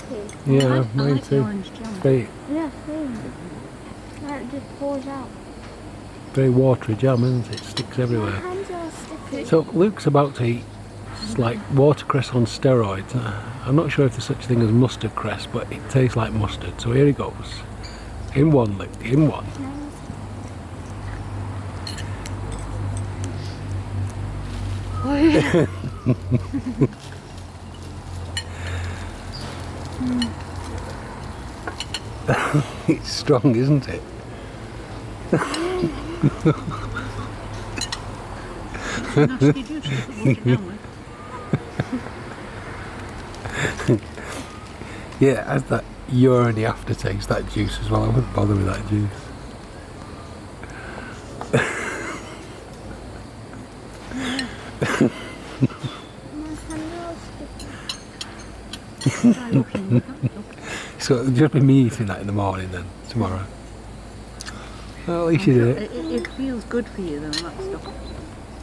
sticky. Yeah, I mine like the too. orange jam. Very, Yeah, same. Like it just pours out. very watery jam, isn't it? Sticks My everywhere. hands are sticky. So Luke's about to eat like watercress on steroids. I'm not sure if there's such a thing as mustard cress, but it tastes like mustard. So here he goes. In one, Luke. In one. Oh, yeah. It's strong, isn't it? Nasty juice to put water down with. Yeah, it has that urine aftertaste, that juice as well. I wouldn't bother with that juice. Try looking with that. So it'll just be me eating that in the morning then, tomorrow. Well, at least you did it. It feels good for you then, that stuff.